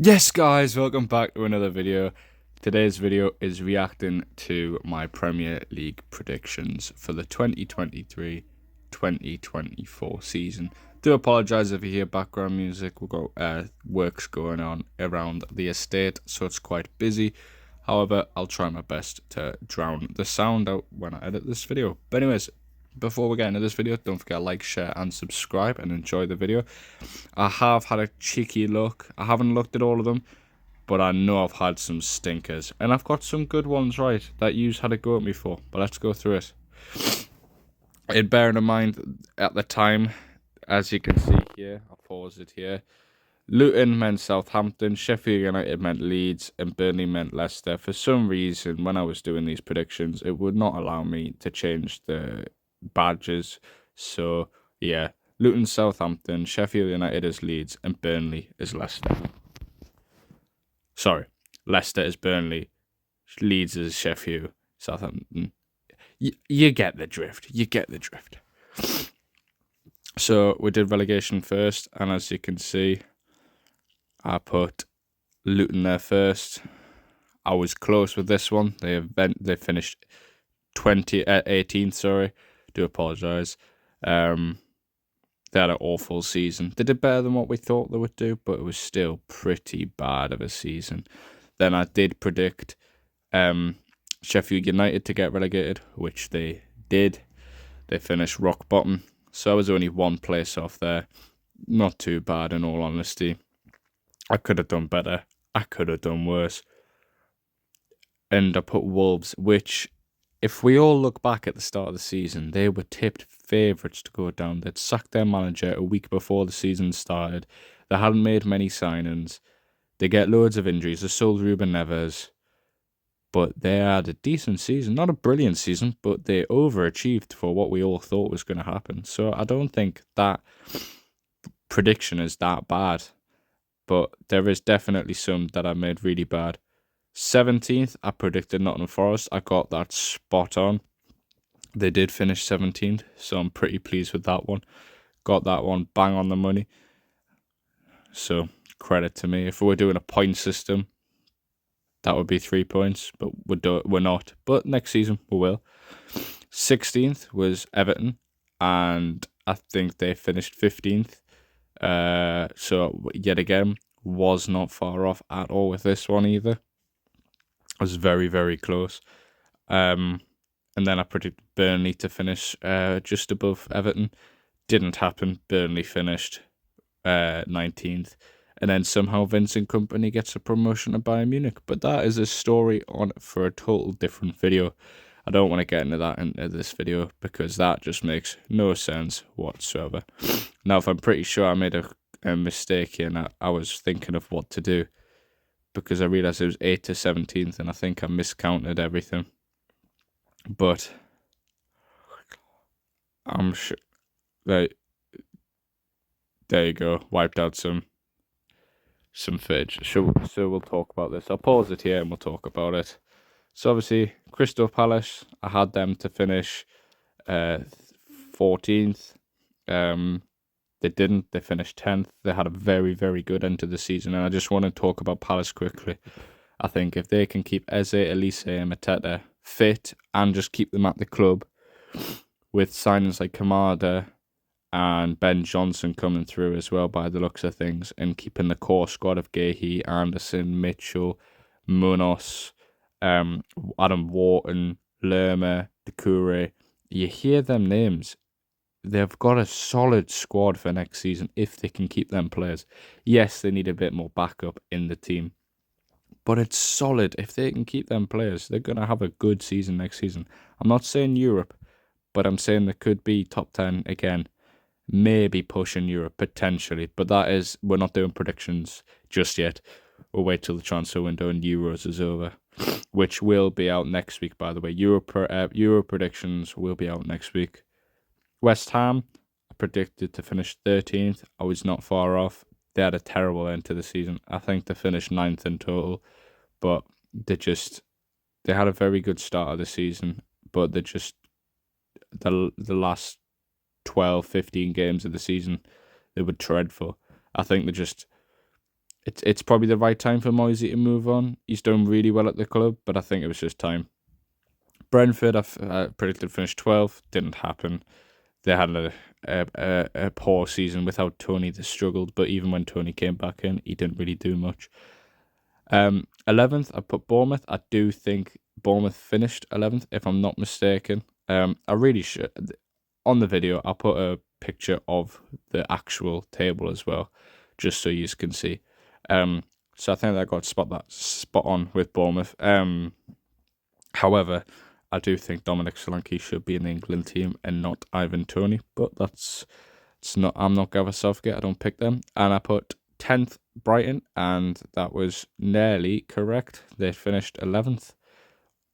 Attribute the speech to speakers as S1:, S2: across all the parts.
S1: Yes guys, welcome back to another video. Today's video is reacting to my Premier League predictions for the 2023-2024 season. Do apologise if you hear background music. We've got works going on around the estate, so it's quite busy. However, I'll try my best to drown the sound out when I edit this video. But anyways, before we get into this video, don't forget to like, share and subscribe and enjoy the video. I have had a cheeky look. I haven't looked at all of them, but I know I've had some stinkers. And I've got some good ones right that you've had a go at me for. But let's go through it. And bearing in mind, at the time, as you can see here, I'll pause it here, Luton meant Southampton, Sheffield United meant Leeds, and Burnley meant Leicester. For some reason, when I was doing these predictions, it would not allow me to change the badges. So, yeah, Luton, Southampton, Sheffield United is Leeds, and Burnley is Leicester. Sorry, Leicester is Burnley, Leeds is Sheffield, Southampton. You get the drift. You get the drift. So we did relegation first, and as you can see, I put Luton there first. I was close with this one. They finished 18th. Sorry, do apologise. They had an awful season. They did better than what we thought they would do, but it was still pretty bad of a season. Then I did predict Sheffield United to get relegated, which they did. They finished rock bottom, so I was only one place off there. Not too bad in all honesty. I could have done better. I could have done worse. And I put Wolves, which, if we all look back at the start of the season, they were tipped favourites to go down. They'd sacked their manager a week before the season started. They hadn't made many signings. They get loads of injuries. They sold Ruben Neves. But they had a decent season. Not a brilliant season, but they overachieved for what we all thought was going to happen. So I don't think that prediction is that bad. But there is definitely some that I made really bad. 17th, I predicted Nottingham Forest. I got that spot on. They did finish 17th, so I'm pretty pleased with that one. Got that one bang on the money. So credit to me. If we were doing a point system, that would be 3 points, but we're not. But next season we will. 16th was Everton, and I think they finished 15th. So yet again, was not far off at all with this one either. I was very, very close. And then I predicted Burnley to finish just above Everton. Didn't happen. Burnley finished 19th. And then somehow Vincent Kompany gets a promotion to Bayern Munich. But that is a story on for a total different video. I don't want to get into that in this video because that just makes no sense whatsoever. Now, if I'm pretty sure I made a mistake here and I was thinking of what to do because I realised it was 8th to 17th and I think I miscounted everything. But I'm sure... Right, there you go. Wiped out some footage. So we'll talk about this. I'll pause it here and we'll talk about it. So obviously, Crystal Palace, I had them to finish 14th. They didn't. They finished 10th. They had a very, very good end to the season. And I just want to talk about Palace quickly. I think if they can keep Eze, Elise and Mateta fit and just keep them at the club with signings like Kamada and Ben Johnson coming through as well by the looks of things and keeping the core squad of Gahey, Anderson, Mitchell, Munoz, Adam Wharton, Lerma, Doucouré. You hear them names. They've got a solid squad for next season if they can keep them players. Yes, they need a bit more backup in the team. But it's solid. If they can keep them players, they're going to have a good season next season. I'm not saying Europe, but I'm saying they could be top 10 again. Maybe pushing Europe, potentially. But that is, we're not doing predictions just yet. We'll wait till the transfer window and Euros is over, which will be out next week, by the way. Euro predictions will be out next week. West Ham, I predicted to finish 13th. I was not far off. They had a terrible end to the season. I think they finished 9th in total, but they had a very good start of the season, but they just, the last 12, 15 games of the season, they were dreadful. I think they just it's probably the right time for Moisey to move on. He's done really well at the club, but I think it was just time. Brentford, I predicted finish 12th. Didn't happen. They had a poor season without Tony. They struggled, but even when Tony came back in, he didn't really do much. 11th, I put Bournemouth. I do think Bournemouth finished 11th, if I'm not mistaken. I really should. On the video, I'll put a picture of the actual table as well, just so you can see. So I think I got spot on with Bournemouth. However, I do think Dominic Solanke should be in the England team and not Ivan Toney, but I'm not Gareth Southgate. I don't pick them. And I put 10th Brighton, and that was nearly correct. They finished 11th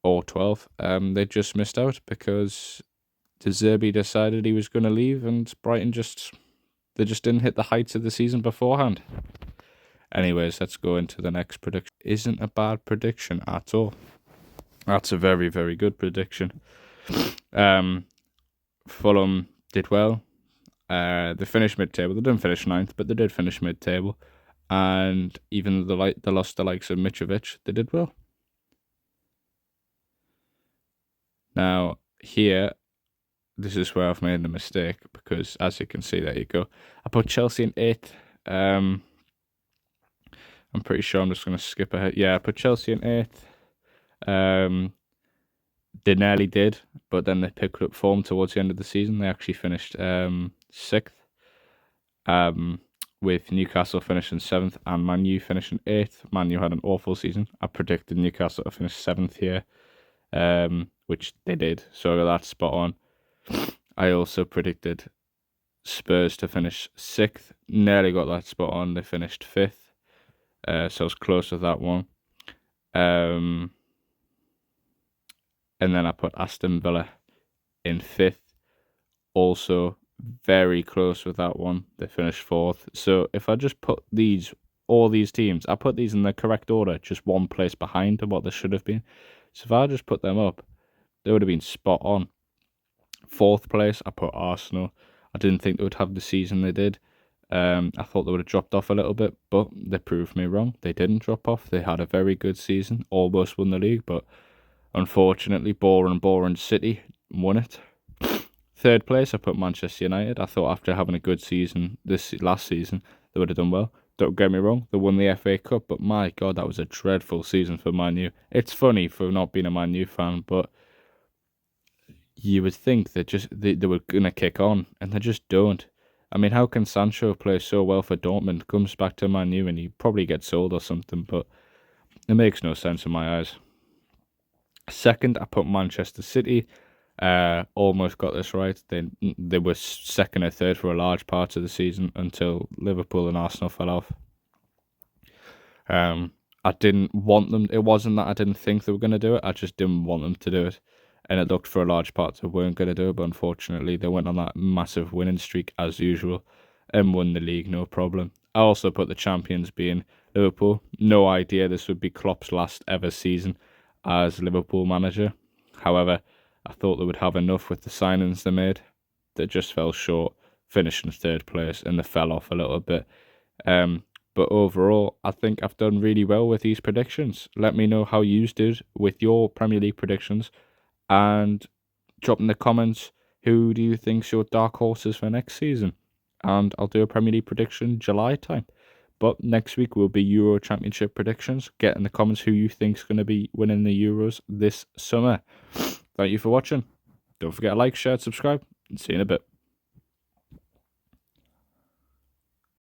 S1: or 12th. They just missed out because De Zerbi decided he was going to leave, and Brighton just didn't hit the heights of the season beforehand. Anyways, let's go into the next prediction. Isn't a bad prediction at all. That's a very, very good prediction. Fulham did well. They finished mid-table. They didn't finish 9th, but they did finish mid-table. And even though they lost the likes of Mitrovic, they did well. Now, here, this is where I've made a mistake, because as you can see, there you go. I put Chelsea in 8th. I'm pretty sure I'm just going to skip ahead. Yeah, I put Chelsea in 8th. They nearly did, but then they picked up form towards the end of the season. They actually finished 6th, with Newcastle finishing 7th and Man U finishing 8th. Man U had an awful season. I predicted Newcastle to finish 7th here, which they did, so that's spot on. I also predicted Spurs to finish 6th. Nearly got that spot on. They finished 5th, so I was close with that one. And then I put Aston Villa in 5th. Also very close with that one. They finished 4th. So if I just put all these teams, I put these in the correct order, just one place behind what they should have been. So if I just put them up, they would have been spot on. 4th place, I put Arsenal. I didn't think they would have the season they did. I thought they would have dropped off a little bit, but they proved me wrong. They didn't drop off. They had a very good season, almost won the league, but unfortunately, boring City won it. 3rd place, I put Manchester United. I thought after having a good season this last season, they would have done well. Don't get me wrong, they won the FA Cup, but my God, that was a dreadful season for Man U. It's funny for not being a Man U fan, but you would think that they were going to kick on, and they just don't. I mean, how can Sancho play so well for Dortmund, comes back to Man U, and he probably gets sold or something, but it makes no sense in my eyes. 2nd, I put Manchester City. Almost got this right. They were 2nd or 3rd for a large part of the season until Liverpool and Arsenal fell off. I didn't want them. It wasn't that I didn't think they were going to do it. I just didn't want them to do it. And it looked for a large part they weren't going to do it. But unfortunately, they went on that massive winning streak as usual and won the league, no problem. I also put the champions being Liverpool. No idea this would be Klopp's last ever season as Liverpool manager. However, I thought they would have enough with the signings they made. They just fell short, finishing 3rd place, and they fell off a little bit. But overall, I think I've done really well with these predictions. Let me know how you did with your Premier League predictions, and drop in the comments who do you think's your dark horses for next season. And I'll do a Premier League prediction July time. But next week will be Euro Championship predictions. Get in the comments who you think's going to be winning the Euros this summer. Thank you for watching. Don't forget to like, share, subscribe, and see you in a bit.